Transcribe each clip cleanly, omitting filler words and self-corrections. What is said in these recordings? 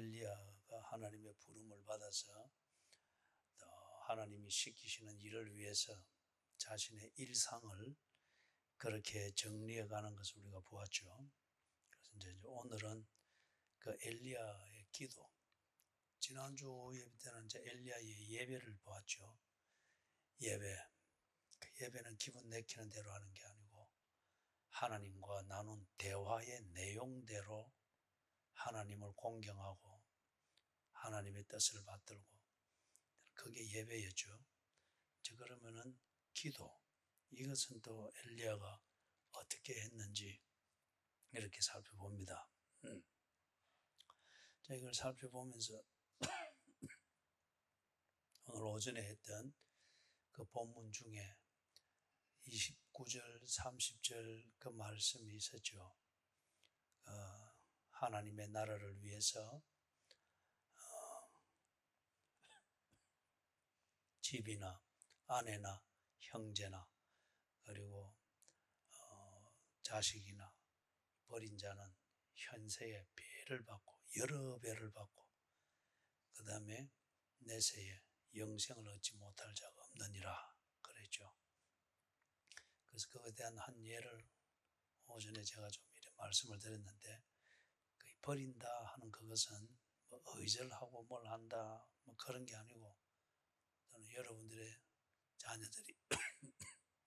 엘리야가 하나님의 부름을 받아서 하나님이 시키시는 일을 위해서 자신의 일상을 그렇게 정리해 가는 것을 우리가 보았죠. 그래서 이제 오늘은 그 엘리야의 기도, 지난주 예배 때는 이제 엘리야의 예배를 보았죠. 예배. 그 예배는 기분 내키는 대로 하는 게 아니고 하나님과 나눈 대화의 내용대로 하나님을 공경하고 하나님의 뜻을 받들고, 그게 예배였죠. 그러면은 기도, 이것은 또 엘리야가 어떻게 했는지 이렇게 살펴봅니다. 자, 이걸 살펴보면서 오늘 오전에 했던 그 본문 중에 29절, 30절 그 말씀이 있었죠. 하나님의 나라를 위해서 집이나 아내나 형제나 그리고 자식이나 버린 자는 현세에 배를 받고 여러 배를 받고 그 다음에 내세에 영생을 얻지 못할 자가 없느니라 그랬죠. 그래서 그거에 대한 한 예를 오전에 제가 좀 이렇게 말씀을 드렸는데, 버린다 하는 그것은 뭐 의절하고 뭘 한다 뭐 그런 게 아니고, 저는 여러분들의 자녀들이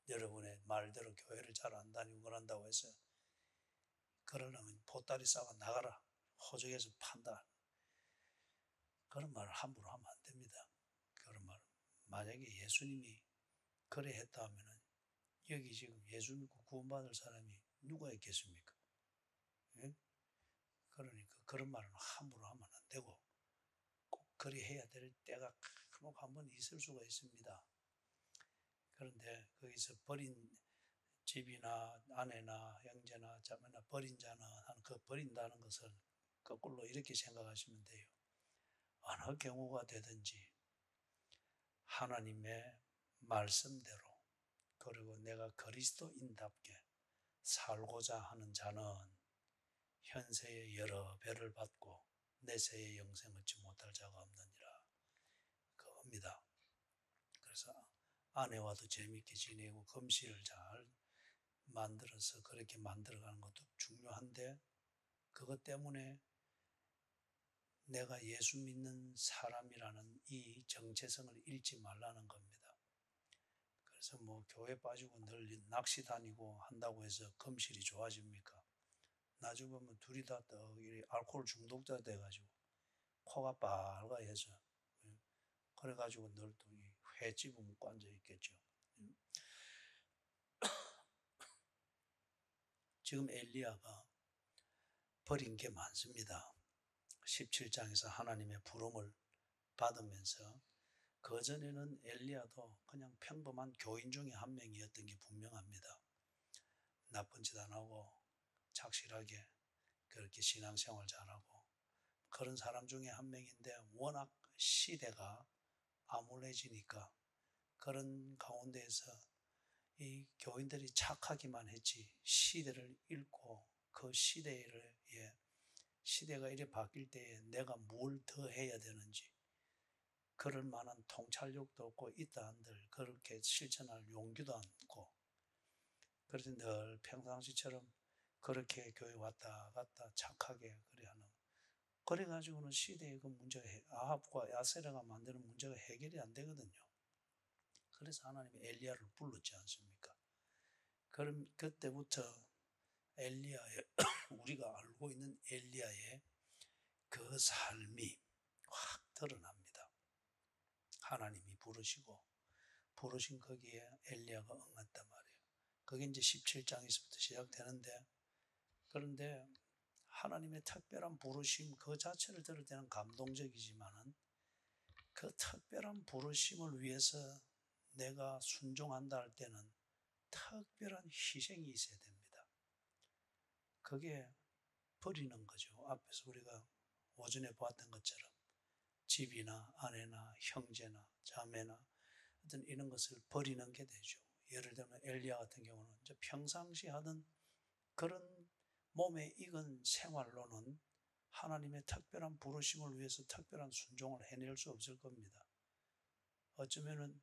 여러분의 말대로 교회를 잘 안 다니고 그런다고 해서 그러려면 보따리 싸고 나가라, 호적에서 판다, 그런 말을 함부로 하면 안 됩니다. 그런 말, 만약에 예수님이 그래 했다 하면은 여기 지금 예수 믿고 구원받을 사람이 누가 있겠습니까? 예? 그러니까 그런 말은 함부로 하면 안 되고 꼭 그리 해야 될 때가 꼭 한 번 있을 수가 있습니다. 그런데 거기서 버린 집이나 아내나 형제나 자매나 버린 자는 하는 그 버린다는 것을 거꾸로 이렇게 생각하시면 돼요. 어느 경우가 되든지 하나님의 말씀대로 그리고 내가 그리스도인답게 살고자 하는 자는 현세에 여러 배를 받고 내세에 영생 얻지 못할 자가 없느니라 그겁니다. 그래서 아내와도 재밌게 지내고 금실을 잘 만들어서 그렇게 만들어가는 것도 중요한데, 그것 때문에 내가 예수 믿는 사람이라는 이 정체성을 잃지 말라는 겁니다. 그래서 뭐 교회 빠지고 늘 낚시 다니고 한다고 해서 금실이 좋아집니까? 나중에 보면 둘이 다 알코올 중독자 돼가지고 코가 빨가해서, 그래가지고 늘 또 횟집을 먹고 앉아 있겠죠. 지금 엘리야가 버린 게 많습니다. 17장에서 하나님의 부름을 받으면서, 그전에는 엘리야도 그냥 평범한 교인 중에 한 명이었던 게 분명합니다. 나쁜 짓 안 하고 착실하게 그렇게 신앙생활 잘하고 그런 사람 중에 한 명인데, 워낙 시대가 암울해지니까 그런 가운데에서 이 교인들이 착하기만 했지 시대를 읽고 그 시대가 이래 바뀔 때에 내가 뭘 더 해야 되는지 그럴 만한 통찰력도 없고 있다 한들 그렇게 실천할 용기도 않고, 그래서 늘 평상시처럼 그렇게 교회 왔다 갔다 착하게 그래 하는, 그래가지고는 시대의 그 문제가 아합과 야세라가 만드는 문제가 해결이 안 되거든요. 그래서 하나님이 엘리야를 불렀지 않습니까? 그럼 그때부터 엘리야의 우리가 알고 있는 엘리야의 그 삶이 확 드러납니다. 하나님이 부르신 거기에 엘리야가 응했단 말이에요. 그게 이제 17장에서부터 시작되는데, 그런데 하나님의 특별한 부르심 그 자체를 들을 때는 감동적이지만은 그 특별한 부르심을 위해서 내가 순종한다 할 때는 특별한 희생이 있어야 됩니다. 그게 버리는 거죠. 앞에서 우리가 오전에 보았던 것처럼 집이나 아내나 형제나 자매나 어떤 이런 것을 버리는 게 되죠. 예를 들면 엘리야 같은 경우는 이제 평상시 하던 그런 몸에 익은 생활로는 하나님의 특별한 부르심을 위해서 특별한 순종을 해낼 수 없을 겁니다. 어쩌면은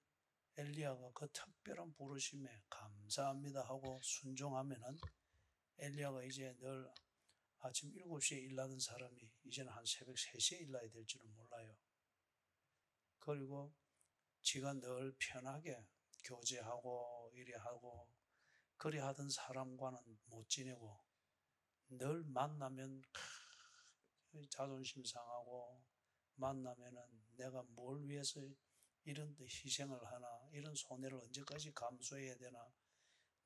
엘리야가 그 특별한 부르심에 감사합니다 하고 순종하면은 엘리야가 이제 늘 아침 7시에 일나던 사람이 이제는 한 새벽 3시에 일나야 될지는 몰라요. 그리고 지가 늘 편하게 교제하고 이래 하고 그리 하던 사람과는 못 지내고 늘 만나면 자존심 상하고 만나면은 내가 뭘 위해서 이런 희생을 하나 이런 손해를 언제까지 감수해야 되나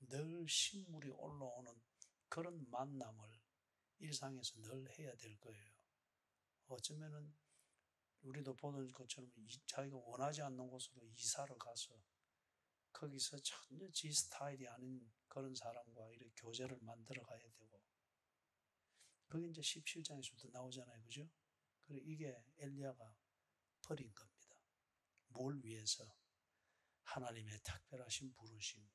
늘 신물이 올라오는 그런 만남을 일상에서 늘 해야 될 거예요. 어쩌면은 우리도 보는 것처럼 자기가 원하지 않는 곳으로 이사를 가서 거기서 전혀 지 스타일이 아닌 그런 사람과 이렇게 교제를 만들어 가야 되고 그게 이제 17장에서부터 나오잖아요. 그죠? 그래 이게 엘리야가 버린 겁니다. 뭘 위해서? 하나님의 특별하신 부르심.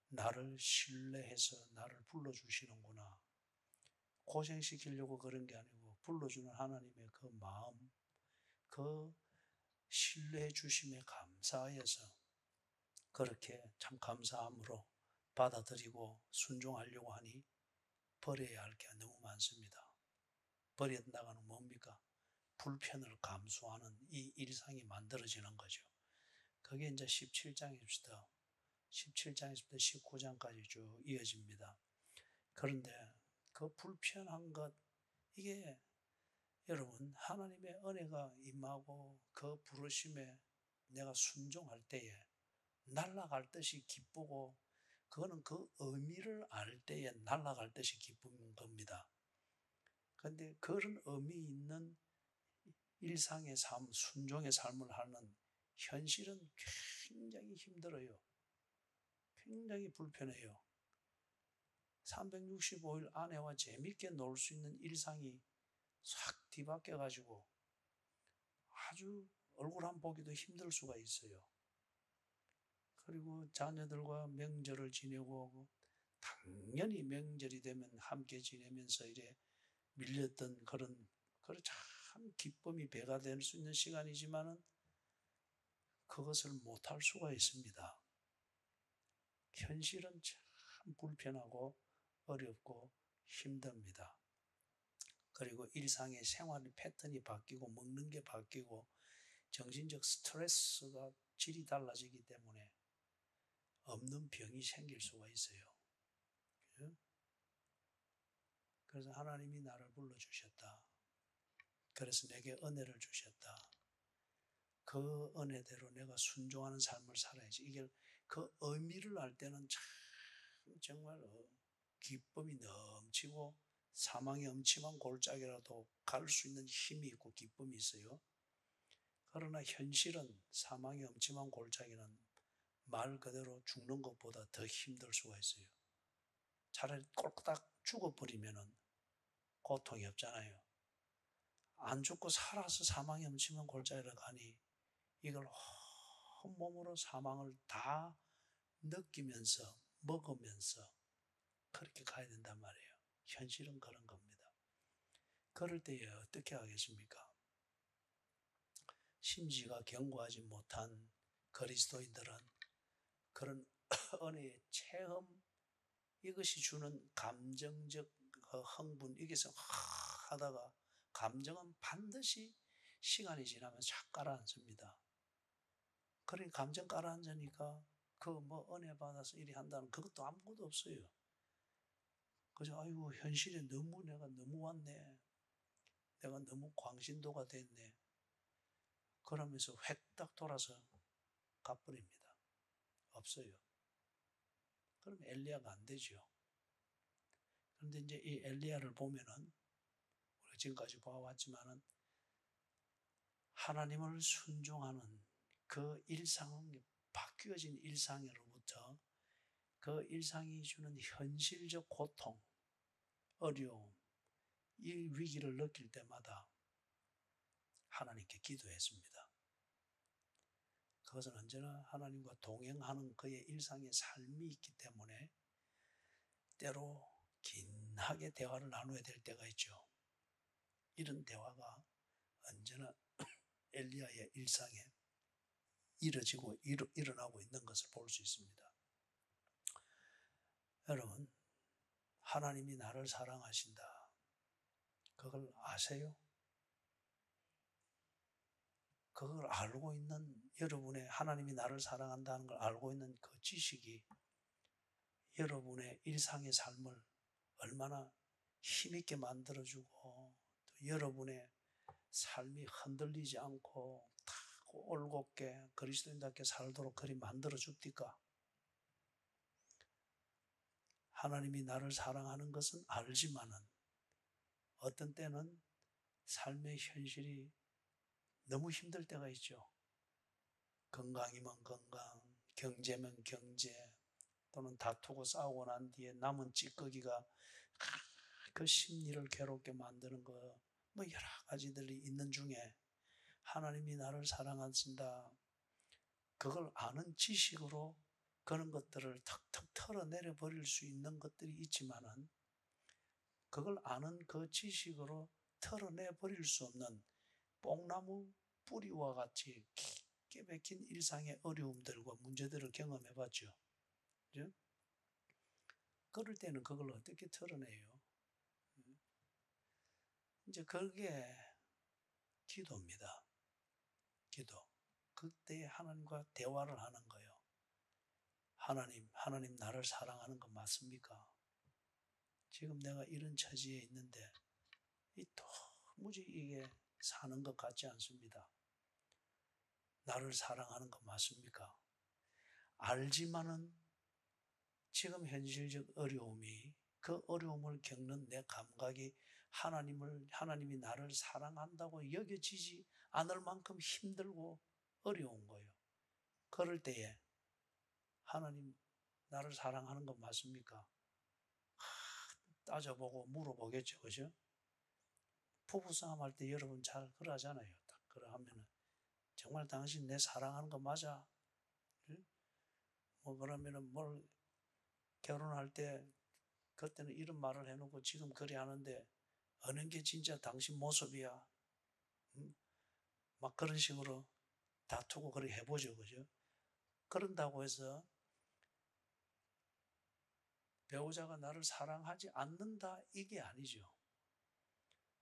나를 신뢰해서 나를 불러주시는구나. 고생시키려고 그런 게 아니고 불러주는 하나님의 그 마음, 그 신뢰해 주심에 감사하여서 그렇게 참 감사함으로 받아들이고 순종하려고 하니 버려야 할 게 너무 많습니다. 버려야 된다고는 뭡니까? 불편을 감수하는 이 일상이 만들어지는 거죠. 그게 이제 17장에서부터 19장까지 쭉 이어집니다. 그런데 그 불편한 것, 이게 여러분 하나님의 은혜가 임하고 그 부르심에 내가 순종할 때에 날아갈 듯이 기쁘고 그거는 그 의미를 알 때에 날아갈 듯이 기쁜 겁니다. 그런데 그런 의미 있는 일상의 삶, 순종의 삶을 하는 현실은 굉장히 힘들어요. 굉장히 불편해요. 365일 아내와 재밌게 놀 수 있는 일상이 싹 뒤바뀌어가지고 아주 얼굴 한 보기도 힘들 수가 있어요. 그리고 자녀들과 명절을 지내고 당연히 명절이 되면 함께 지내면서 이래 밀렸던 그런 참 기쁨이 배가 될 수 있는 시간이지만은 그것을 못할 수가 있습니다. 현실은 참 불편하고 어렵고 힘듭니다. 그리고 일상의 생활 패턴이 바뀌고 먹는 게 바뀌고 정신적 스트레스가 질이 달라지기 때문에 없는 병이 생길 수가 있어요. 그래서 하나님이 나를 불러주셨다. 그래서 내게 은혜를 주셨다. 그 은혜대로 내가 순종하는 삶을 살아야지. 이게 그 의미를 알 때는 참 정말 기쁨이 넘치고 사망의 음침한 골짜기라도 갈 수 있는 힘이 있고 기쁨이 있어요. 그러나 현실은 사망의 음침한 골짜기는 말 그대로 죽는 것보다 더 힘들 수가 있어요. 차라리 꼴딱 죽어버리면 고통이 없잖아요. 안 죽고 살아서 사망의 음침한 골짜기를 가니 이걸 온몸으로 사망을 다 느끼면서 먹으면서 그렇게 가야 된단 말이에요. 현실은 그런 겁니다. 그럴 때에 어떻게 하겠습니까? 심지가 견고하지 못한 그리스도인들은 그런 은혜의 체험, 이것이 주는 감정적 흥분, 여기서 하다가 감정은 반드시 시간이 지나면 착 가라앉습니다. 그러니 감정 가라앉으니까 그 뭐 은혜 받아서 이리 한다는 그것도 아무것도 없어요. 그저 아이고 현실에 너무 내가 너무 왔네. 내가 너무 광신도가 됐네. 그러면서 획딱 돌아서 가버립니다. 없어요. 그럼 엘리야가 안 되죠. 그런데 이제 이 엘리야를 보면은 우리가 지금까지 봐왔지만은 하나님을 순종하는 그 일상은 바뀌어진 일상으로부터 그 일상이 주는 현실적 고통, 어려움, 이 위기를 느낄 때마다 하나님께 기도했습니다. 그것은 언제나 하나님과 동행하는 그의 일상의 삶이 있기 때문에 때로 긴하게 대화를 나눠야 될 때가 있죠. 이런 대화가 언제나 엘리야의 일상에 이뤄지고 일어나고 있는 것을 볼 수 있습니다. 여러분, 하나님이 나를 사랑하신다. 그걸 아세요? 그걸 알고 있는 여러분의 하나님이 나를 사랑한다는 걸 알고 있는 그 지식이 여러분의 일상의 삶을 얼마나 힘있게 만들어주고 또 여러분의 삶이 흔들리지 않고 다 올곧게 그리스도인답게 살도록 그리 만들어줍니까? 하나님이 나를 사랑하는 것은 알지만은 어떤 때는 삶의 현실이 너무 힘들 때가 있죠. 건강이면 건강, 경제면 경제, 또는 다투고 싸우고 난 뒤에 남은 찌꺼기가 그 심리를 괴롭게 만드는 거, 뭐 여러 가지들이 있는 중에 하나님이 나를 사랑하신다. 그걸 아는 지식으로 그런 것들을 턱턱 털어내려 버릴 수 있는 것들이 있지만은 그걸 아는 그 지식으로 털어내 버릴 수 없는 뽕나무 뿌리와 같이 깊게 박힌 일상의 어려움들과 문제들을 경험해 봤죠. 그죠? 그럴 때는 그걸 어떻게 털어내요? 이제 그게 기도입니다. 기도. 그때 하나님과 대화를 하는 거예요. 하나님 나를 사랑하는 거 맞습니까? 지금 내가 이런 처지에 있는데 도무지 이게 사는 것 같지 않습니다. 나를 사랑하는 거 맞습니까? 알지만은 지금 현실적 어려움이 그 어려움을 겪는 내 감각이 하나님이 나를 사랑한다고 여겨지지 않을 만큼 힘들고 어려운 거예요. 그럴 때에 하나님 나를 사랑하는 거 맞습니까? 따져보고 물어보겠죠. 그죠? 부부싸움 할 때 여러분 잘 그러잖아요. 딱 그러하면은 정말 당신 내 사랑하는 거 맞아? 응? 뭐 그러면은 뭘 결혼할 때 그때는 이런 말을 해놓고 지금 그래 하는데 어느 게 진짜 당신 모습이야? 응? 막 그런 식으로 다투고 그렇게 해보죠. 그죠? 그런다고 해서 배우자가 나를 사랑하지 않는다 이게 아니죠.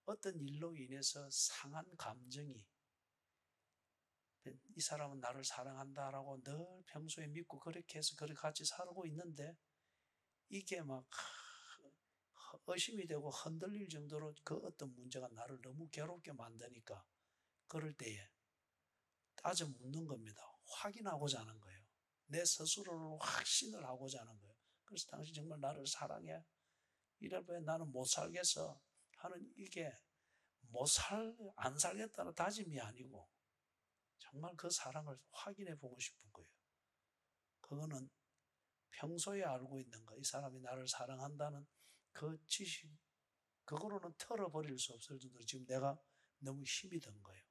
어떤 일로 인해서 상한 감정이 이 사람은 나를 사랑한다라고 늘 평소에 믿고 그렇게 해서 그렇게 같이 살고 있는데 이게 막 의심이 되고 흔들릴 정도로 그 어떤 문제가 나를 너무 괴롭게 만드니까 그럴 때에 따져 묻는 겁니다. 확인하고자 하는 거예요. 내 스스로를 확신을 하고자 하는 거예요. 그래서 당신 정말 나를 사랑해? 이럴 바에 나는 못 살겠어 하는 이게 안 살겠다는 다짐이 아니고 정말 그 사랑을 확인해 보고 싶은 거예요. 그거는 평소에 알고 있는 거, 이 사람이 나를 사랑한다는 그 지식, 그거로는 털어버릴 수 없을 정도로 지금 내가 너무 힘이 든 거예요.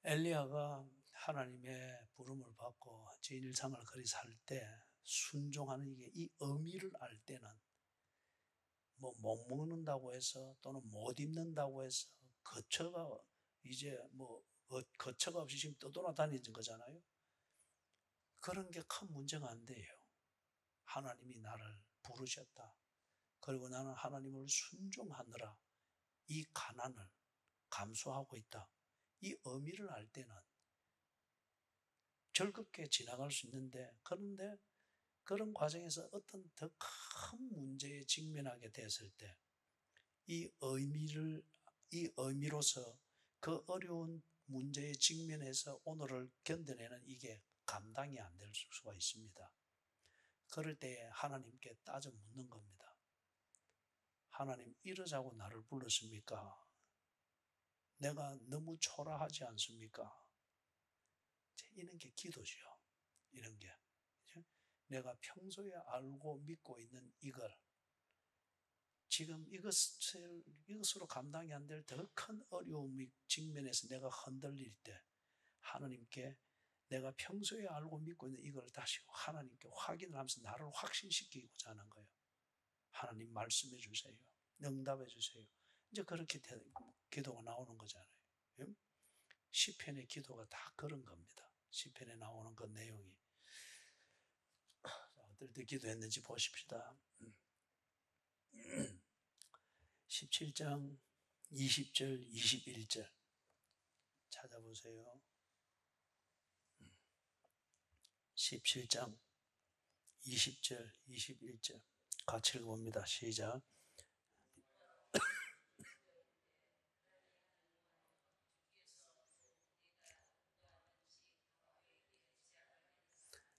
엘리야가 하나님의 부름을 받고 제 일상을 그리 살 때 순종하는 이게 이 의미를 알 때는 뭐 못 먹는다고 해서 또는 못 입는다고 해서 거처가 이제 뭐 거처가 없이 지금 떠돌아다니는 거잖아요. 그런 게 큰 문제가 안 돼요. 하나님이 나를 부르셨다. 그리고 나는 하나님을 순종하느라 이 가난을 감수하고 있다. 이 의미를 알 때는 즐겁게 지나갈 수 있는데 그런데 그런 과정에서 어떤 더 큰 문제에 직면하게 됐을 때 이 의미로서 그 어려운 문제에 직면해서 오늘을 견뎌내는 이게 감당이 안 될 수가 있습니다. 그럴 때에 하나님께 따져 묻는 겁니다. 하나님, 이러자고 나를 불렀습니까? 내가 너무 초라하지 않습니까? 이런 게 기도죠. 이런 게. 내가 평소에 알고 믿고 있는 이걸 지금 이것으로 감당이 안 될 더 큰 어려움이 직면해서 내가 흔들릴 때 하나님께 내가 평소에 알고 믿고 있는 이걸 다시 하나님께 확인을 하면서 나를 확신시키고자 하는 거예요. 하나님 말씀해 주세요. 응답해 주세요. 이제 그렇게 기도가 나오는 거잖아요. 시편의 기도가 다 그런 겁니다. 시편에 나오는 그 내용이. 어떨 때 기도했는지 보십시다. 17장 20절 21절 찾아보세요. 17장 20절 21절 같이 읽어봅니다. 시작.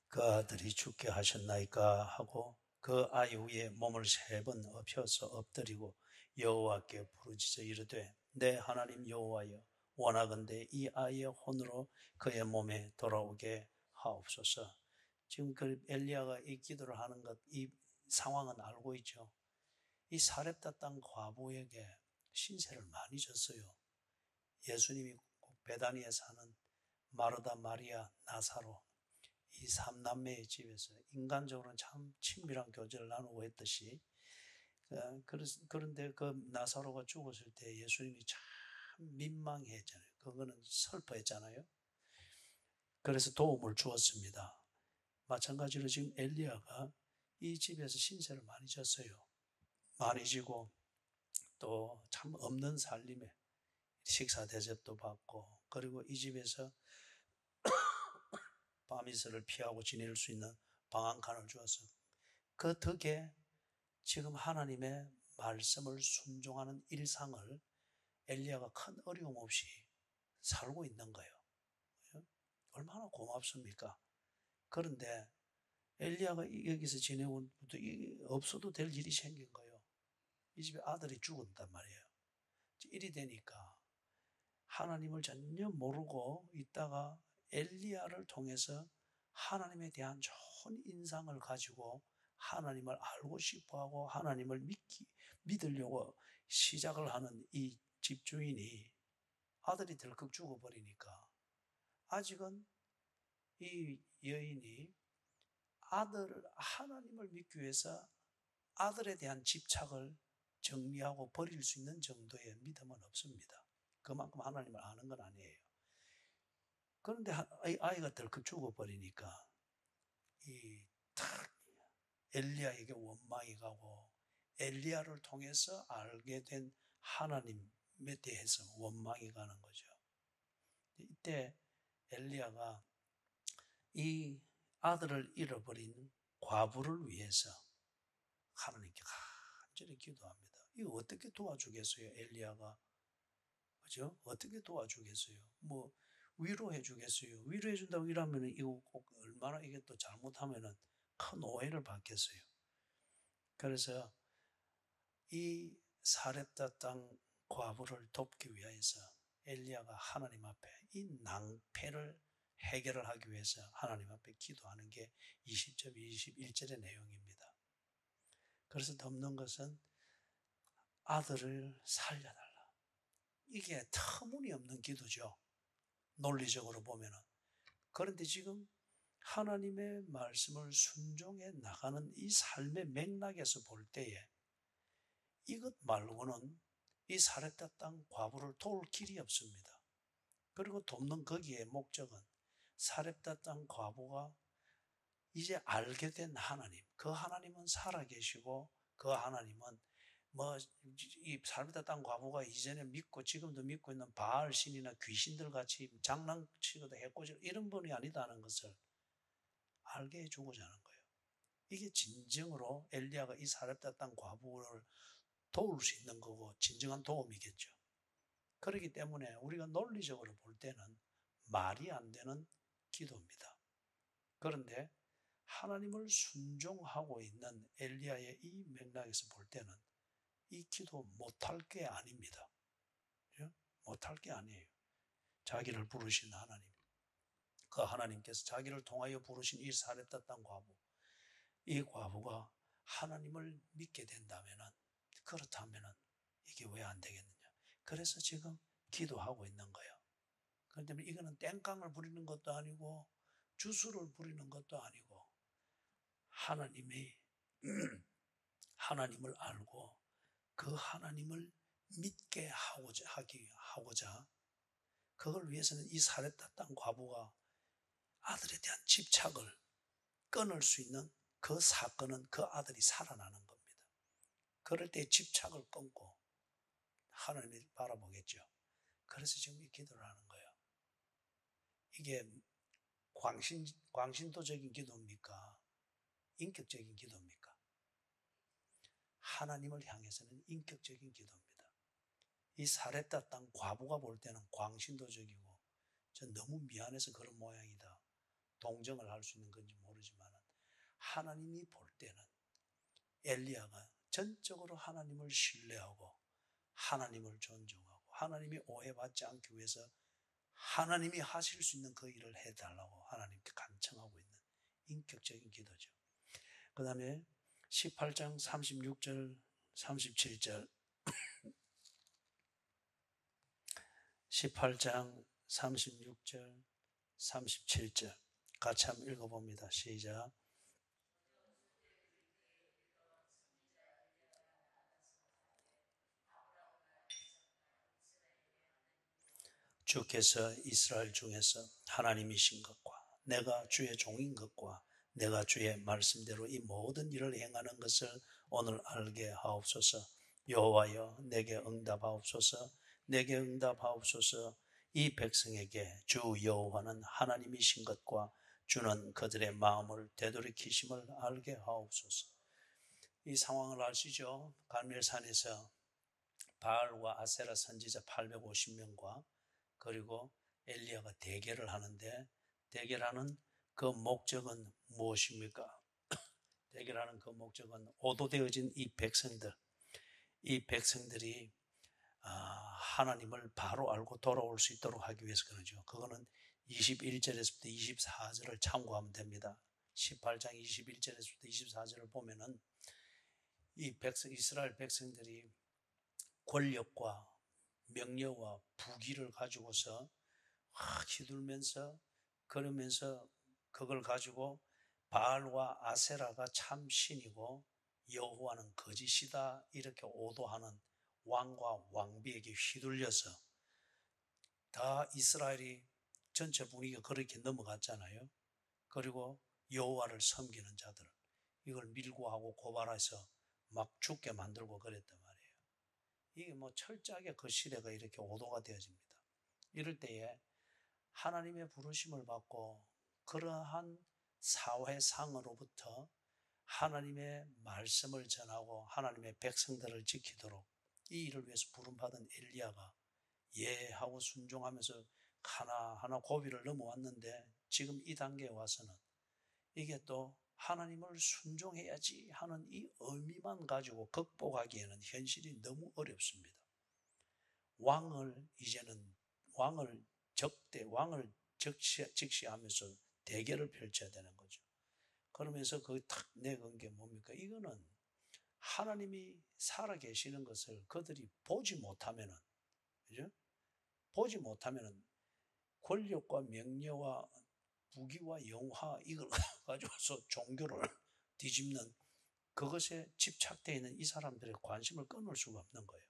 그 아들이 죽게 하셨나이까 하고 그 아이 위에 몸을 3번 엎혀서 엎드리고 여호와께 부르짖어 이르되 내 하나님 여호와여 원하건대 이 아이의 혼으로 그의 몸에 돌아오게 하옵소서. 지금 그 엘리야가 이 기도를 하는 것, 이 상황은 알고 있죠. 이 사렙다 땅 과부에게 신세를 많이 졌어요. 예수님이 베다니에 사는 마르다, 마리아, 나사로 이 3남매의 집에서 인간적으로는 참 친밀한 교제를 나누고 했듯이, 그런데 그 나사로가 죽었을 때 예수님이 참 민망했잖아요. 그거는 슬퍼했잖아요. 그래서 도움을 주었습니다. 마찬가지로 지금 엘리야가 이 집에서 신세를 많이 졌어요. 많이 지고 또 참 없는 살림에 식사 대접도 받고, 그리고 이 집에서 밤이슬을 피하고 지낼 수 있는 방 한 칸을 주어서 그 덕에 지금 하나님의 말씀을 순종하는 일상을 엘리야가 큰 어려움 없이 살고 있는 거예요. 얼마나 고맙습니까? 그런데 엘리야가 여기서 지내고 없어도 될 일이 생긴 거예요. 이 집에 아들이 죽었단 말이에요. 일이 되니까 하나님을 전혀 모르고 있다가 엘리야를 통해서 하나님에 대한 좋은 인상을 가지고 하나님을 알고 싶어하고 하나님을 믿으려고 시작을 하는 이 집주인이 아들이 덜컥 죽어버리니까 아직은 이 여인이 하나님을 믿기 위해서 아들에 대한 집착을 정리하고 버릴 수 있는 정도의 믿음은 없습니다. 그만큼 하나님을 아는 건 아니에요. 그런데 아이가 덜컥 죽어버리니까 엘리야에게 원망이 가고 엘리야를 통해서 알게 된 하나님에 대해서 원망이 가는 거죠. 이때 엘리야가 이 아들을 잃어버린 과부를 위해서 하나님께 간절히 기도합니다. 이거 어떻게 도와주겠어요, 엘리야가? 그죠? 어떻게 도와주겠어요? 뭐 위로해 주겠어요? 위로해 준다고 이러면 이거 꼭 얼마나 이게 또 잘못하면은 큰 오해를 받겠어요. 그래서 이 사렙다 땅 과부를 돕기 위해서 엘리야가 하나님 앞에 이 낭패를 해결을 하기 위해서 하나님 앞에 기도하는 게 20절, 21절의 내용입니다. 그래서 덮는 것은 아들을 살려달라. 이게 터무니없는 기도죠. 논리적으로 보면은. 그런데 지금 하나님의 말씀을 순종해 나가는 이 삶의 맥락에서 볼 때에 이것 말고는 이 사렙다 땅 과부를 도울 길이 없습니다. 그리고 돕는 거기에 목적은 사렙다 땅 과부가 이제 알게 된 하나님, 그 하나님은 살아계시고 그 하나님은 이 사렙다 땅 과부가 이전에 믿고 지금도 믿고 있는 바알 신이나 귀신들 같이 장난치고도 해코지 이런 분이 아니다는 것을 알게 해주고자 하는 거예요. 이게 진정으로 엘리야가 이 사렙다 땅 과부를 도울 수 있는 거고 진정한 도움이겠죠. 그렇기 때문에 우리가 논리적으로 볼 때는 말이 안 되는 기도입니다. 그런데 하나님을 순종하고 있는 엘리야의 이 맥락에서 볼 때는 이 기도 못할 게 아닙니다. 못할 게 아니에요. 자기를 부르신 하나님, 그 하나님께서 자기를 통하여 부르신 이 사렙다 땅 과부, 이 과부가 하나님을 믿게 된다면은, 그렇다면은 이게 왜 안 되겠느냐? 그래서 지금 기도하고 있는 거예요. 그런데 이거는 땡깡을 부리는 것도 아니고 주술을 부리는 것도 아니고 하나님이 하나님을 알고 그 하나님을 믿게 하고자 그걸 위해서는 이 사렙다 땅 과부가 아들에 대한 집착을 끊을 수 있는 그 사건은 그 아들이 살아나는 겁니다. 그럴 때 집착을 끊고 하나님을 바라보겠죠. 그래서 지금 이 기도를 하는 거예요. 이게 광신도적인 기도입니까? 인격적인 기도입니까? 하나님을 향해서는 인격적인 기도입니다. 이 사렙다 땅 과부가 볼 때는 광신도적이고 전 너무 미안해서 그런 모양이다. 동정을 할 수 있는 건지 모르지만 하나님이 볼 때는 엘리야가 전적으로 하나님을 신뢰하고 하나님을 존중하고 하나님이 오해받지 않기 위해서 하나님이 하실 수 있는 그 일을 해달라고 하나님께 간청하고 있는 인격적인 기도죠. 그 다음에 18장 36절 37절 18장 36절 37절 같이 한번 읽어봅니다. 시작. 주께서 이스라엘 중에서 하나님이신 것과 내가 주의 종인 것과 내가 주의 말씀대로 이 모든 일을 행하는 것을 오늘 알게 하옵소서. 여호와여 내게 응답하옵소서. 내게 응답하옵소서. 이 백성에게 주 여호와는 하나님이신 것과 주는 그들의 마음을 되돌이키심을 알게 하옵소서. 이 상황을 아시죠? 갈멜산에서 바알과 아세라 선지자 850명과 그리고 엘리야가 대결을 하는데 대결하는 그 목적은 무엇입니까? 대결하는 그 목적은 오도되어진 이 백성들이 하나님을 바로 알고 돌아올 수 있도록 하기 위해서 그러죠. 그거는 21절에서부터 24절을 참고하면 됩니다. 18장 21절에서부터 24절을 보면은 이스라엘 백성들이 권력과 명예와 부귀를 가지고서 휘둘면서 그러면서 그걸 가지고 바알과 아세라가 참 신이고 여호와는 거짓이다 이렇게 오도하는 왕과 왕비에게 휘둘려서 다 이스라엘이 전체 분위기가 그렇게 넘어갔잖아요. 그리고 여호와를 섬기는 자들 이걸 밀고 하고 고발해서 막 죽게 만들고 그랬단 말이에요. 이게 뭐 철저하게 그 시대가 이렇게 오도가 되어집니다. 이럴 때에 하나님의 부르심을 받고 그러한 사회상으로부터 하나님의 말씀을 전하고 하나님의 백성들을 지키도록 이 일을 위해서 부름받은 엘리야가 예 하고 순종하면서 하나하나 고비를 넘어왔는데 지금 이 단계에 와서는 이게 또 하나님을 순종해야지 하는 이 의미만 가지고 극복하기에는 현실이 너무 어렵습니다. 왕을 즉시하면서 대결을 펼쳐야 되는 거죠. 그러면서 그 탁 내건 게 뭡니까? 이거는 하나님이 살아계시는 것을 그들이 보지 못하면은, 그죠? 보지 못하면은 권력과 명예와 부귀와 영화 이걸 가지고서 종교를 뒤집는 그것에 집착되어 있는 이 사람들의 관심을 끊을 수가 없는 거예요.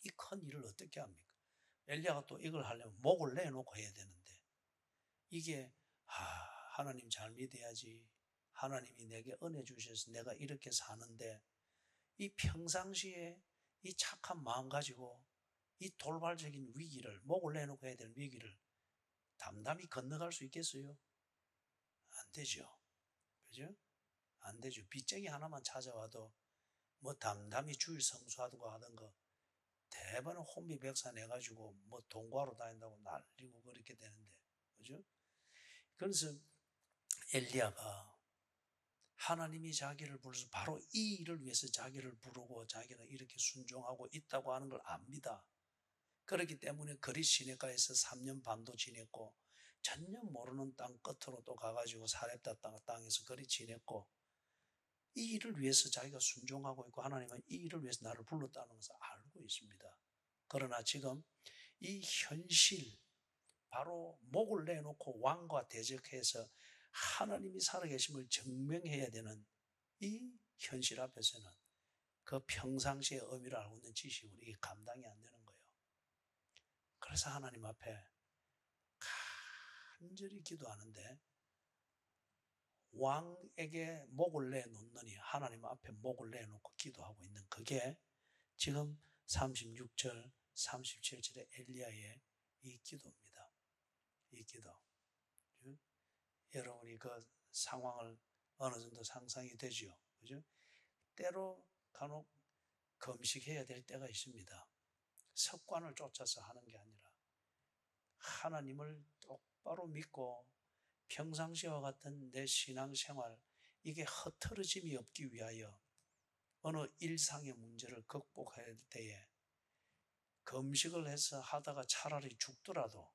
이 큰 일을 어떻게 합니까? 엘리야가 또 이걸 하려면 목을 내놓고 해야 되는데 이게 하나님 잘 믿어야지 하나님이 내게 은혜 주셔서 내가 이렇게 사는데 이 평상시에 이 착한 마음 가지고 이 돌발적인 위기를 목을 내놓고 해야 될 위기를 담담히 건너갈 수 있겠어요? 안 되죠. 그죠? 안 되죠. 빚쟁이 하나만 찾아와도 뭐 담담히 주일 성수하고 하던 거 대번은 혼비백산 해가지고 뭐 동거하러 다닌다고 난리고 그렇게 되는데, 그죠? 그래서 엘리야가 하나님이 자기를 불러서 바로 이 일을 위해서 자기를 부르고 자기는 이렇게 순종하고 있다고 하는 걸 압니다. 그렇기 때문에 그리 시내가에서 3년 반도 지냈고 전혀 모르는 땅 끝으로 또 가가지고 사렙다 땅에서 그리 지냈고 이 일을 위해서 자기가 순종하고 있고 하나님은 이 일을 위해서 나를 불렀다는 것을 알고 있습니다. 그러나 지금 이 현실 바로 목을 내놓고 왕과 대적해서 하나님이 살아계심을 증명해야 되는 이 현실 앞에서는 그 평상시의 의미를 알고 있는 지식으로 이게 감당이 안 되는 거예요. 그래서 하나님 앞에 간절히 기도하는데 왕에게 목을 내놓느니 하나님 앞에 목을 내놓고 기도하고 있는 그게 지금 36절, 37절의 엘리야의 이 기도입니다. 이 기도. 여러분이 그 상황을 어느 정도 상상이 되지요. 그죠? 때로 간혹 금식해야 될 때가 있습니다. 습관을 쫓아서 하는 게 아니라 하나님을 똑바로 믿고 평상시와 같은 내 신앙생활 이게 흐트러짐이 없기 위하여 어느 일상의 문제를 극복해야 할 때에 금식을 해서 하다가 차라리 죽더라도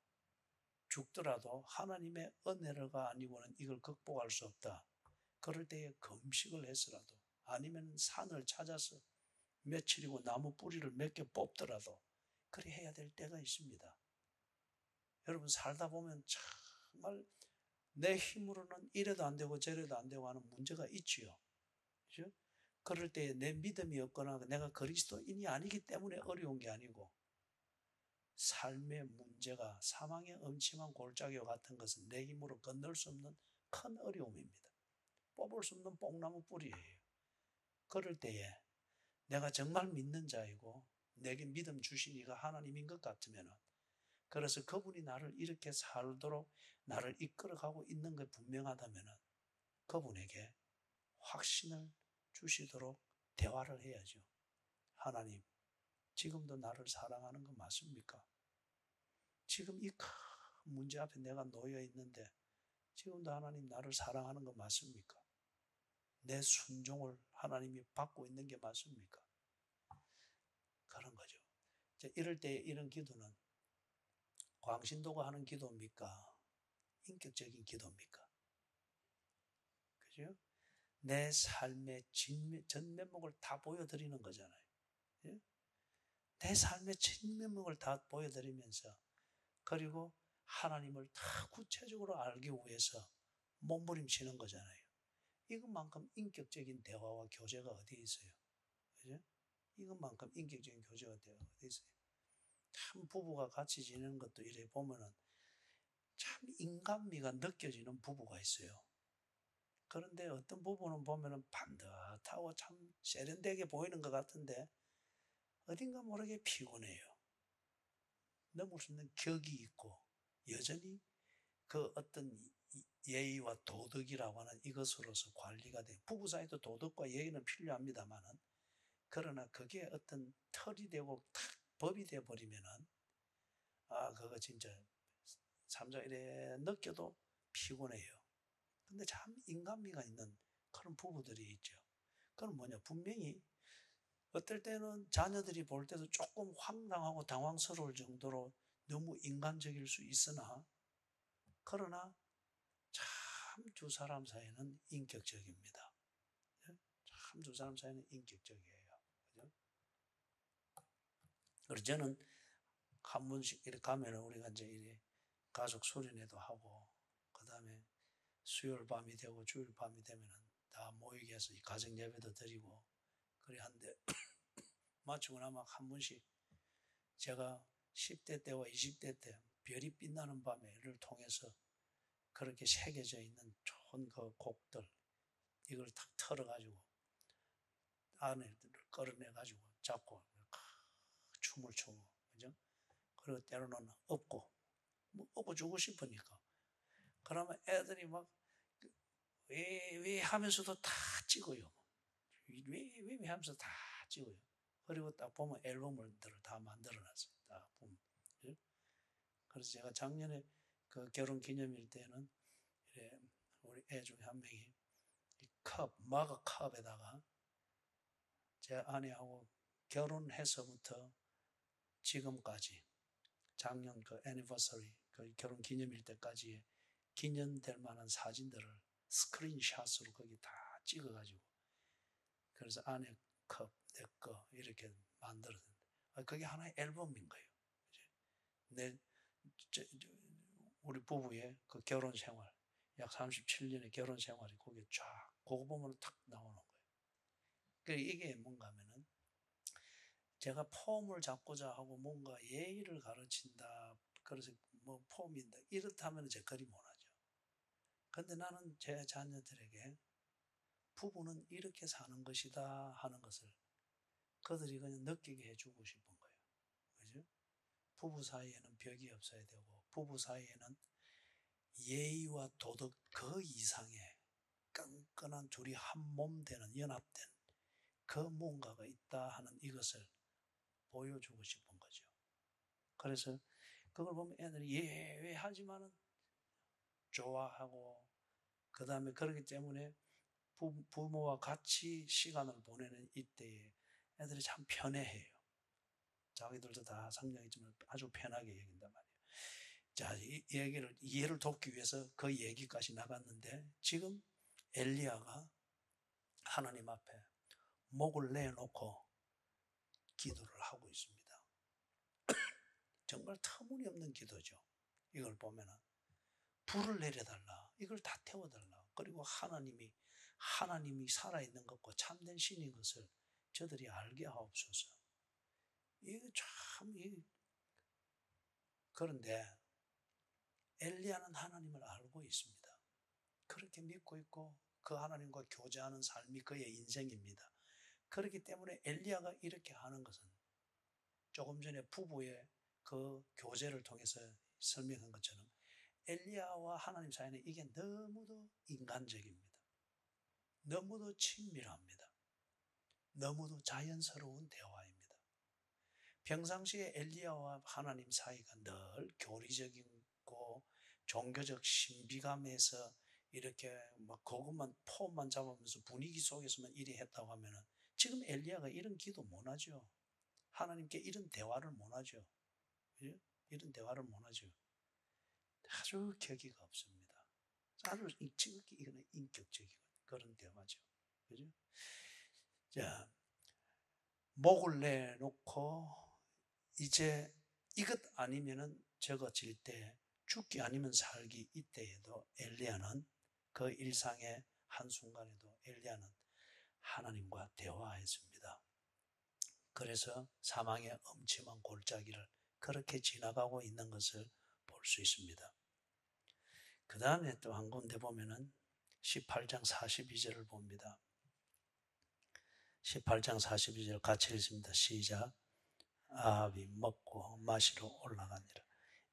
하나님의 은혜가 아니고는 이걸 극복할 수 없다. 그럴 때에 금식을 해서라도 아니면 산을 찾아서 며칠이고 나무 뿌리를 몇 개 뽑더라도 그리 해야 될 때가 있습니다. 여러분 살다 보면 정말 내 힘으로는 이래도 안 되고 저래도 안 되고 하는 문제가 있지요. 그죠? 그럴 때에 내 믿음이 없거나 내가 그리스도인이 아니기 때문에 어려운 게 아니고 삶의 문제가 사망의 음침한 골짜기와 같은 것은 내 힘으로 건널 수 없는 큰 어려움입니다. 뽑을 수 없는 뽕나무 뿌리예요. 그럴 때에 내가 정말 믿는 자이고 내게 믿음 주신 이가 하나님인 것 같으면 그래서 그분이 나를 이렇게 살도록 나를 이끌어가고 있는 게 분명하다면 그분에게 확신을 주시도록 대화를 해야죠. 하나님, 지금도 나를 사랑하는 거 맞습니까? 지금 이 큰 문제 앞에 내가 놓여 있는데 지금도 하나님 나를 사랑하는 거 맞습니까? 내 순종을 하나님이 받고 있는 게 맞습니까? 그런 거죠. 이럴 때 이런 기도는 광신도가 하는 기도입니까? 인격적인 기도입니까? 그죠? 내 삶의 전면목을 다 보여드리는 거잖아요. 예? 내 삶의 진면목을 다 보여드리면서 그리고 하나님을 다 구체적으로 알기 위해서 몸부림치는 거잖아요. 이것만큼 인격적인 대화와 교제가 어디 있어요? 그죠? 이것만큼 인격적인 교제가 어디 있어요? 참 부부가 같이 지내는 것도 이래 보면은 참 인간미가 느껴지는 부부가 있어요. 그런데 어떤 부부는 보면은 반듯하고 참 세련되게 보이는 것 같은데 어딘가 모르게 피곤해요. 넘을 수 있는 격이 있고 여전히 그 어떤 예의와 도덕이라고 하는 이것으로서 관리가 돼요. 부부 사이도 도덕과 예의는 필요합니다만은 그러나 그게 어떤 틀이 되고 탁 법이 되어 버리면은 그거 진짜 삼자 이래 느껴도 피곤해요. 근데 참 인간미가 있는 그런 부부들이 있죠. 그건 뭐냐 분명히 어떨 때는 자녀들이 볼 때도 조금 황당하고 당황스러울 정도로 너무 인간적일 수 있으나 그러나 참 두 사람 사이는 인격적입니다. 참 두 사람 사이는 인격적이에요. 그죠? 그래서 저는 한 번씩 이렇게 가면 우리가 이제 이렇게 가족 수련회도 하고 그 다음에 수요일 밤이 되고 주일 밤이 되면은 다 모이게 해서 가정 예배도 드리고 그래 한데 마치고 나면 한 번씩 제가 10대 때와 20대 때 별이 빛나는 밤에를 통해서 그렇게 새겨져 있는 좋은 그 곡들 이걸 탁 털어가지고 안에를 끌어내가지고 잡고 춤을 추고 그죠? 그리고 때로는 업고 뭐 업고 주고 싶으니까 그러면 애들이 막 왜 하면서도 다 찍어요. 왜 하면서 다 찍어요. 그리고 딱 보면 앨범을 다 만들어놨어요. 딱 보면. 예? 그래서 제가 작년에 그 결혼 기념일 때는 우리 애 중에 한 명이 마가 컵에다가 제 아내하고 결혼해서부터 지금까지 작년 그 애니버서리 그 결혼 기념일 때까지 기념될 만한 사진들을 스크린샷으로 거기 다 찍어가지고 그래서 아내 컵, 내 거 이렇게 만들었는데 그게 하나의 앨범인 거예요. 내 우리 부부의 그 결혼 생활 약 37년의 결혼 생활이 거기에 쫙 그거 보면 탁 나오는 거예요. 그러니까 이게 뭔가 하면은 제가 폼을 잡고자 하고 뭔가 예의를 가르친다. 그래서 뭐 폼인다. 이렇다면 제 그리 못하죠. 근데 나는 제 자녀들에게 부부는 이렇게 사는 것이다 하는 것을 그들이 그냥 느끼게 해주고 싶은 거예요. 그죠? 부부 사이에는 벽이 없어야 되고, 부부 사이에는 예의와 도덕 그 이상의 끈끈한 둘이 한 몸 되는 연합된 그 뭔가가 있다 하는 이것을 보여주고 싶은 거죠. 그래서 그걸 보면 애들이 예외하지만은 좋아하고, 그 다음에 그렇기 때문에 부모와 같이 시간을 보내는 이때에 애들이 참 편해해요. 자기들도 다 성장했지만 아주 편하게 여긴단 말이에요. 자, 이 얘기를 이해를 돕기 위해서 그 얘기까지 나갔는데, 지금 엘리야가 하나님 앞에 목을 내놓고 기도를 하고 있습니다. 정말 터무니없는 기도죠. 이걸 보면은 불을 내려달라, 이걸 다 태워달라, 그리고 하나님이 살아있는 것과 참된 신인 것을 저들이 알게 하옵소서. 이게 참 그런데 엘리야는 하나님을 알고 있습니다. 그렇게 믿고 있고 그 하나님과 교제하는 삶이 그의 인생입니다. 그렇기 때문에 엘리야가 이렇게 하는 것은 조금 전에 부부의 그 교제를 통해서 설명한 것처럼 엘리야와 하나님 사이는 이게 너무도 인간적입니다. 너무도 친밀합니다. 너무도 자연스러운 대화입니다. 평상시에 엘리야와 하나님 사이가 늘 교리적이고 종교적 신비감에서 이렇게 막 그것만 폼만 잡으면서 분위기 속에서만 이리 했다고 하면은 지금 엘리야가 이런 기도 못 하죠. 하나님께 이런 대화를 못 하죠. 그죠? 이런 대화를 못 하죠. 아주 격의가 없습니다. 아주 지극히 이거는 인격적인 그런 대화죠. 그죠? 자, 목을 내놓고 이제 이것 아니면은 적어질 때 죽기 아니면 살기 이때에도 엘리야는 그 일상의 한순간에도 엘리야는 하나님과 대화했습니다. 그래서 사망의 엄침한 골짜기를 그렇게 지나가고 있는 것을 볼 수 있습니다. 그 다음에 또 한 군데 보면은 18장 42절을 봅니다. 18장 42절 같이 읽습니다. 시작. 아합이 먹고 마시러 올라가니라.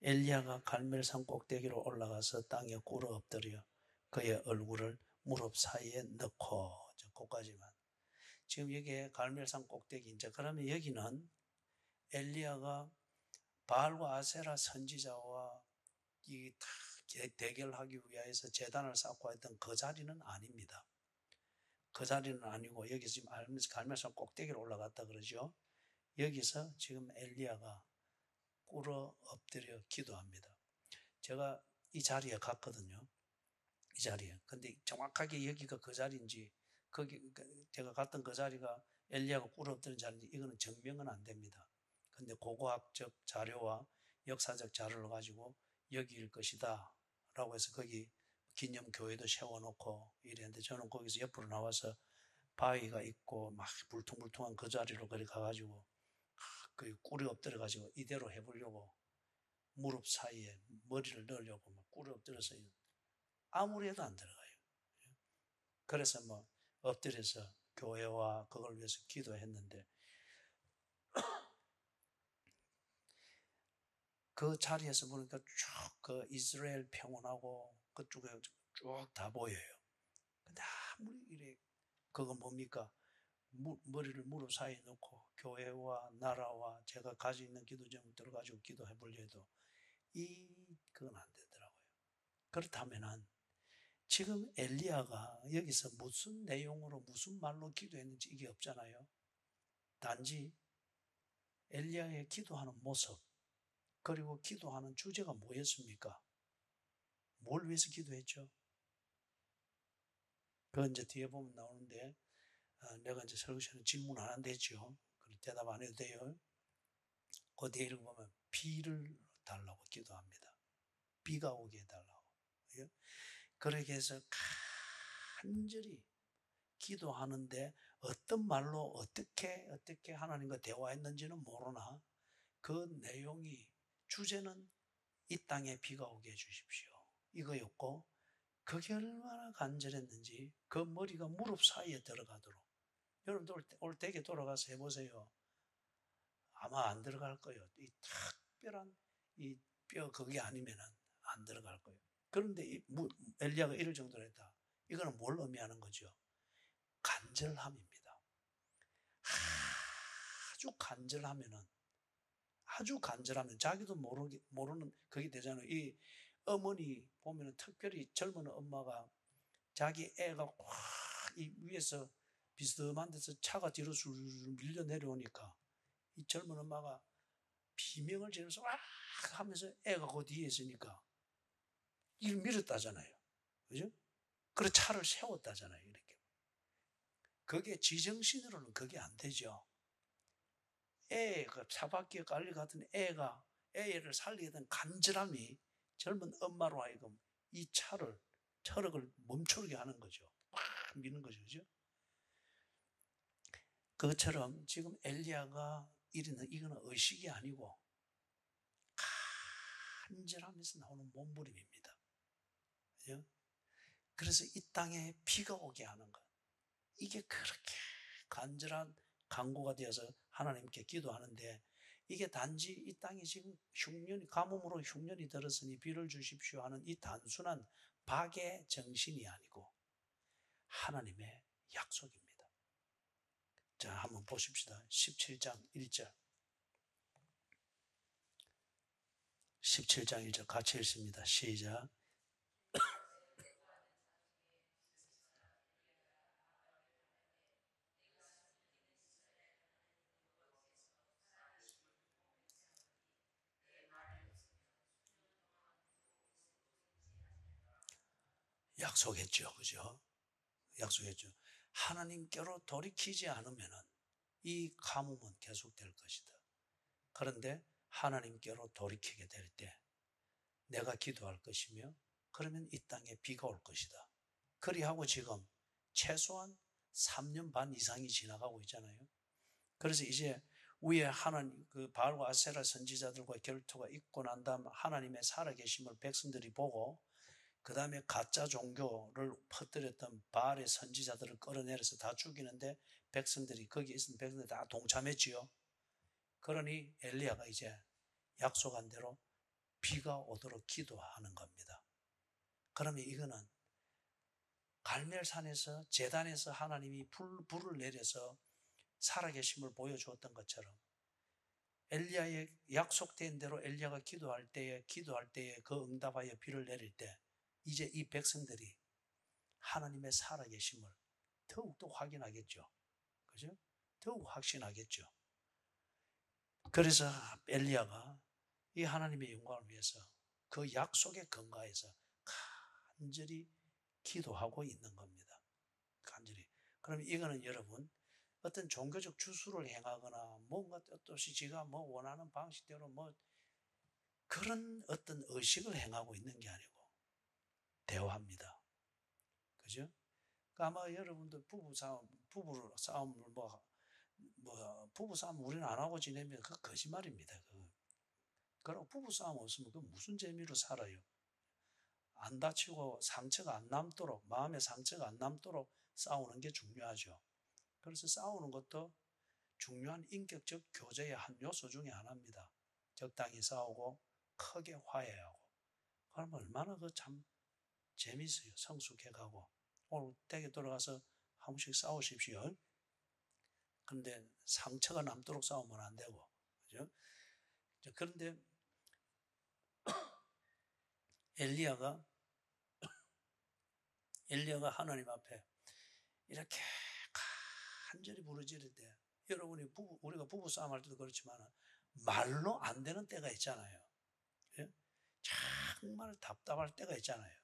엘리야가 갈멜산 꼭대기로 올라가서 땅에 꿇어 엎드려 그의 얼굴을 무릎 사이에 넣고, 거기까지만. 지금 여기에 갈멜산 꼭대기, 이제 그러면 여기는 엘리야가 바알과 아세라 선지자와 이 다 대결하기 위해서 제단을 쌓고 했던 그 자리는 아닙니다. 그 자리는 아니고 여기서 지금 갈멜산 꼭대기로 올라갔다 그러죠. 여기서 지금 엘리야가 꿇어 엎드려 기도합니다. 제가 이 자리에 갔거든요. 이 자리에. 근데 정확하게 여기가 그 자리인지, 거기 제가 갔던 그 자리가 엘리야가 꿇어 엎드린 자리인지 이거는 증명은 안 됩니다. 근데 고고학적 자료와 역사적 자료를 가지고 여기일 것이다 라고 해서 거기 기념교회도 세워놓고 이랬는데, 저는 거기서 옆으로 나와서 바위가 있고 막 불퉁불퉁한 그 자리로 거기 가가지고 그 꿇어 엎드려 가지고 이대로 해보려고 무릎 사이에 머리를 넣으려고 막 꿇어 엎드려서 아무리 해도 안 들어가요. 그래서 뭐 엎드려서 교회와 그걸 위해서 기도했는데, 그 자리에서 보니까 쭉 그 이스라엘 평원하고 그쪽에 쭉 다 보여요. 근데 아무리 이래, 그건 뭡니까? 머리를 무릎 사이에 놓고 교회와 나라와 제가 가지고 있는 기도 제목들을 가지고 기도해 보려 해도 그건 안 되더라고요. 그렇다면은 지금 엘리야가 여기서 무슨 내용으로 무슨 말로 기도했는지 이게 없잖아요. 단지 엘리야의 기도하는 모습, 그리고 기도하는 주제가 뭐였습니까? 뭘 위해서 기도했죠? 그건 이제 뒤에 보면 나오는데, 내가 이제 설교 시간에 질문 안 한다 했죠. 대답 안 해도 돼요. 그 뒤에 읽어보면 비를 달라고 기도합니다. 비가 오게 해달라고. 그렇게 해서 간절히 기도하는데 어떤 말로 어떻게 하나님과 대화했는지는 모르나 그 내용이 주제는 이 땅에 비가 오게 해주십시오 이거였고, 그게 얼마나 간절했는지 그 머리가 무릎 사이에 들어가도록. 여러분들 올 댁에 돌아가서 해보세요. 아마 안 들어갈 거예요. 이 특별한 이 뼈 그게 아니면은 안 들어갈 거예요. 그런데 엘리야가 이럴 정도로 했다. 이거는 뭘 의미하는 거죠? 간절함입니다. 아주 간절하면 자기도 모르는 그게 되잖아요. 이 어머니 보면은 특별히 젊은 엄마가 자기 애가 이 위에서 비스듬한 데서 차가 뒤로 술 밀려 내려오니까 이 젊은 엄마가 비명을 지르면서 와 하면서 애가 그 뒤에 있으니까 이를 밀었다잖아요. 그죠? 그래 차를 세웠다잖아요. 이렇게. 그게 지정신으로는 그게 안 되죠. 그 차바퀴에 깔려가던 애가 애를 살리게 된 간절함이 젊은 엄마로 하여금 이 트럭을 멈추게 하는 거죠. 막 미는 거죠. 그죠? 그것처럼 지금 엘리야가 이거는 의식이 아니고 간절함에서 나오는 몸부림입니다. 그죠? 그래서 이 땅에 비가 오게 하는 것. 이게 그렇게 간절한 간구가 되어서 하나님께 기도하는데, 이게 단지 이 땅에 지금 가뭄으로 흉년이 들었으니 비를 주십시오 하는 이 단순한 박의 정신이 아니고 하나님의 약속입니다. 자, 한번 보십시다. 17장 1절. 17장 1절 같이 읽습니다. 시작. 약속했죠. 그죠? 약속했죠. 하나님께로 돌이키지 않으면 이 가뭄은 계속될 것이다. 그런데 하나님께로 돌이키게 될 때 내가 기도할 것이며 그러면 이 땅에 비가 올 것이다. 그리하고 지금 최소한 3년 반 이상이 지나가고 있잖아요. 그래서 이제 위에 하나님 그 바알과 아세라 선지자들과 결투가 있고 난 다음 하나님의 살아계심을 백성들이 보고 그 다음에 가짜 종교를 퍼뜨렸던 바알의 선지자들을 끌어내려서 다 죽이는데 백성들이 거기 있는 백성들이 다 동참했지요. 그러니 엘리야가 이제 약속한 대로 비가 오도록 기도하는 겁니다. 그러면 이거는 갈멜산에서 제단에서 하나님이 불을 내려서 살아계심을 보여주었던 것처럼 엘리야의 약속된 대로 엘리야가 기도할 때에 그 응답하여 비를 내릴 때 이제 이 백성들이 하나님의 살아계심을 더욱더 확인하겠죠. 그죠? 더욱 확신하겠죠. 그래서 엘리야가 이 하나님의 영광을 위해서 그 약속에 근거해서 간절히 기도하고 있는 겁니다. 간절히. 그럼 이거는 여러분 어떤 종교적 주술을 행하거나 뭔가 뜻없이 지가 뭐 원하는 방식대로 뭐 그런 어떤 의식을 행하고 있는 게 아니고 대화합니다. 그죠? 그러니까 아마 여러분들 부부 싸움을 부부 싸움 우리는 안 하고 지내면 그 거짓말입니다. 그럼 부부 싸움 없으면 그 무슨 재미로 살아요? 안 다치고 상처가 안 남도록, 마음의 상처가 안 남도록 싸우는 게 중요하죠. 그래서 싸우는 것도 중요한 인격적 교제의 한 요소 중에 하나입니다. 적당히 싸우고 크게 화해하고. 그러면 얼마나 그 참 재밌어요. 성숙해가고. 오늘 댁에 돌아가서 한 번씩 싸우십시오. 그런데 상처가 남도록 싸우면 안 되고. 그죠? 그런데 엘리야가 하나님 앞에 이렇게 간절히 부르짖을 때, 여러분이 우리가 부부 싸움할 때도 그렇지만 말로 안 되는 때가 있잖아요. 예? 정말 답답할 때가 있잖아요.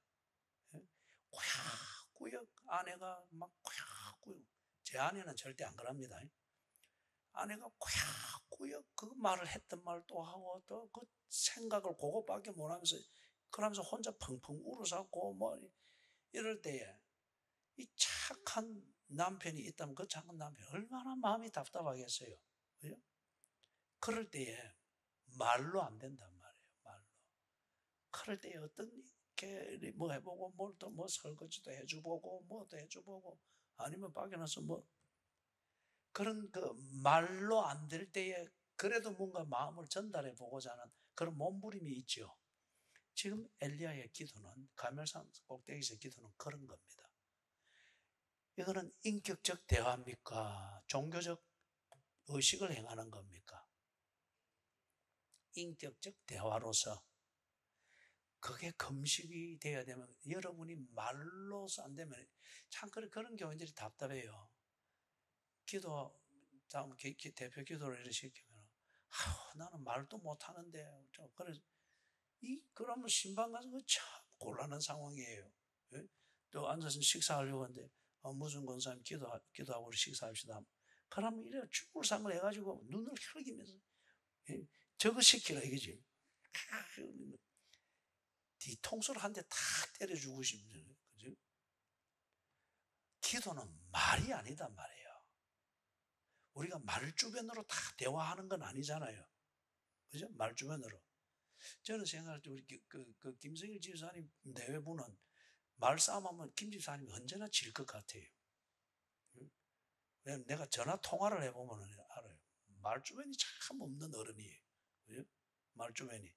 예? 꾸역꾸역 아내가 막 꾸역꾸역, 제 아내는 절대 안 그럽니다. 아내가 꾸역꾸역 그 말을 했던 말 또 하고 또 그 생각을 그거밖에 못하면서 그러면서 혼자 펑펑 울어서고 뭐 이럴 때에 이 착한 남편이 있다면 그 작은 남편이 얼마나 마음이 답답하겠어요. 그죠? 그럴 때에 말로 안 된단 말이에요. 말로. 그럴 때에 어떤 게 뭐 해보고 뭘 또 뭐 설거지도 해주보고 뭐도 해주보고 아니면 밖에 나서 뭐 그런 그 말로 안 될 때에 그래도 뭔가 마음을 전달해 보고자 하는 그런 몸부림이 있죠. 지금 엘리야의 기도는 가멜산 꼭대기에서 기도는 그런 겁니다. 이거는 인격적 대화입니까? 종교적 의식을 행하는 겁니까? 인격적 대화로서 그게 금식이 돼야 되면 여러분이 말로서 안 되면 참 그런 교인들이 답답해요. 기도 다음 대표 기도를 이렇게 시키면 나는 말도 못 하는데 그래 그러면 신방 가서 참 곤란한 상황이에요. 예? 또 앉아서 식사하려고 하는데 무슨 권사님 기도하고 우리 식사합시다. 그러면 이래 죽을 상을 해가지고 눈을 흘기면서 예? 저거 시키라 이거지. 뒤통수를 한 대 탁 때려주고 싶은 그죠? 기도는 말이 아니단 말이에요. 우리가 말주변으로 다 대화하는 건 아니잖아요. 그죠? 말주변으로. 저는 생각할 때 우리 김성일 집사님 내외부는 말싸움하면 김 집사님이 언제나 질 것 같아요. 왜냐면 내가 전화 통화를 해보면 알아요. 말주변이 참 없는 어른이에요. 그죠? 말주변이.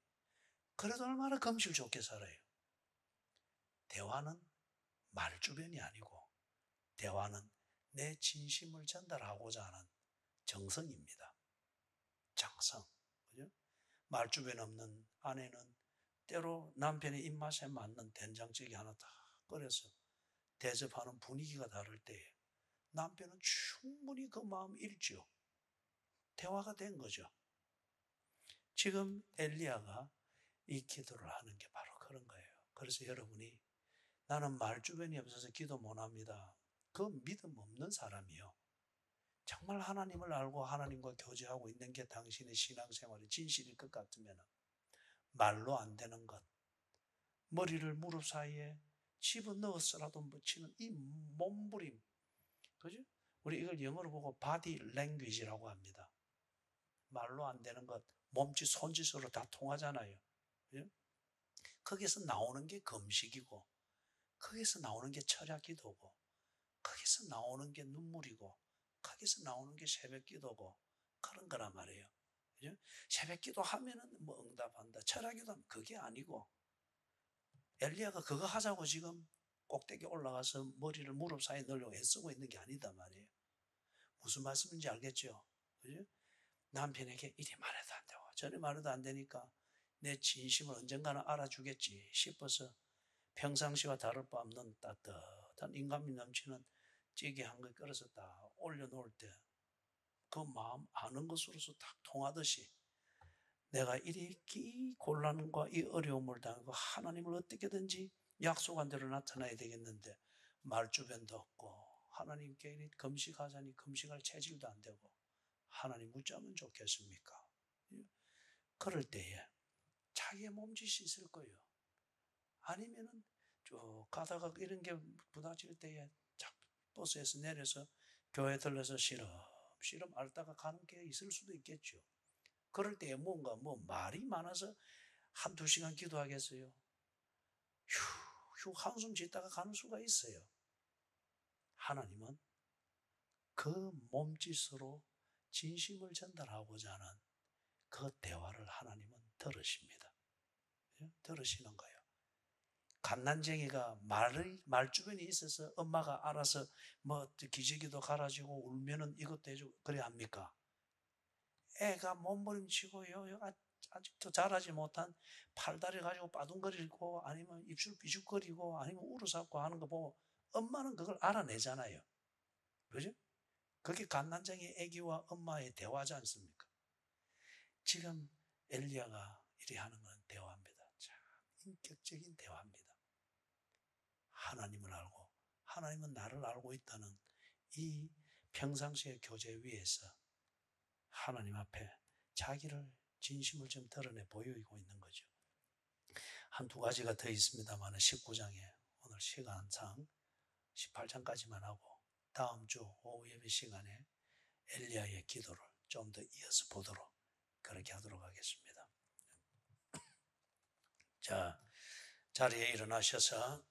그래도 얼마나 금실 좋게 살아요. 대화는 말주변이 아니고 대화는 내 진심을 전달하고자 하는 정성입니다. 정성. 그죠? 말주변 없는 아내는 때로 남편의 입맛에 맞는 된장찌개 하나 다 끓여서 대접하는 분위기가 다를 때에 남편은 충분히 그 마음 읽죠. 대화가 된 거죠. 지금 엘리야가 이 기도를 하는 게 바로 그런 거예요. 그래서 여러분이 나는 말주변이 없어서 기도 못합니다. 그 믿음 없는 사람이요. 정말 하나님을 알고 하나님과 교제하고 있는 게 당신의 신앙생활의 진실일 것 같으면 말로 안 되는 것, 머리를 무릎 사이에 집어넣었어라도 묻히는 이 몸부림, 그죠? 우리 이걸 영어로 보고 바디 랭귀지라고 합니다. 말로 안 되는 것, 몸짓, 손짓으로 다 통하잖아요. 그죠? 거기서 나오는 게 금식이고, 거기서 나오는 게 철야 기도고, 거기서 나오는 게 눈물이고, 거기서 나오는 게 새벽 기도고, 그런 거란 말이에요. 그죠? 새벽 기도 하면은 뭐 응답한다. 철야 기도하면 그게 아니고, 엘리야가 그거 하자고 지금 꼭대기 올라가서 머리를 무릎 사이에 넣으려고 애쓰고 있는 게 아니다 말이에요. 무슨 말씀인지 알겠죠? 그죠? 남편에게 이리 말해도 안 되고 저리 말해도 안 되니까 내 진심을 언젠가는 알아주겠지 싶어서 평상시와 다를 바 없는 따뜻한 인간미 넘치는 찌개 한 그릇 끓여서 딱 올려놓을 때 그 마음 아는 것으로서 딱 통하듯이 내가 이렇게 곤란과 이 어려움을 당하고 하나님을 어떻게든지 약속한 대로 나타나야 되겠는데 말주변도 없고 하나님께 금식하자니 금식할 체질도 안 되고 하나님 어쩌면 좋겠습니까? 그럴 때에 자기의 몸짓이 있을 거예요. 아니면은 쭉 가다가 이런 게 부딪힐 때에 버스에서 내려서 교회 들러서 시름시름 앓다가 가는 게 있을 수도 있겠죠. 그럴 때에 뭔가 뭐 말이 많아서 한두 시간 기도하겠어요. 휴 한숨 짓다가 가는 수가 있어요. 하나님은 그 몸짓으로 진심을 전달하고자 하는 그 대화를 하나님은 들으십니다. 들으시는 거예요. 갓난쟁이가 말주변이 있어서 엄마가 알아서 뭐 기저귀도 갈아주고 울면은 이것도 해주고 그래야 합니까? 애가 몸부림치고요. 아직도 자라지 못한 팔다리 가지고 빠둥거리고 아니면 입술 비죽거리고 아니면 울어잡고 하는 거 보고 엄마는 그걸 알아내잖아요. 그죠? 그게 갓난쟁이 애기와 엄마의 대화지 않습니까? 지금 엘리야가 이리 하는 건 대화입니다. 참 인격적인 대화입니다. 하나님을 알고 하나님은 나를 알고 있다는 이 평상시의 교제 위에서 하나님 앞에 자기를 진심을 좀 드러내 보이고 있는 거죠. 한 두 가지가 더 있습니다만 19장에 오늘 시간상 18장까지만 하고 다음 주 오후 예배 시간에 엘리야의 기도를 좀 더 이어서 보도록 그렇게 하도록 하겠습니다. 자, 자리에 일어나셔서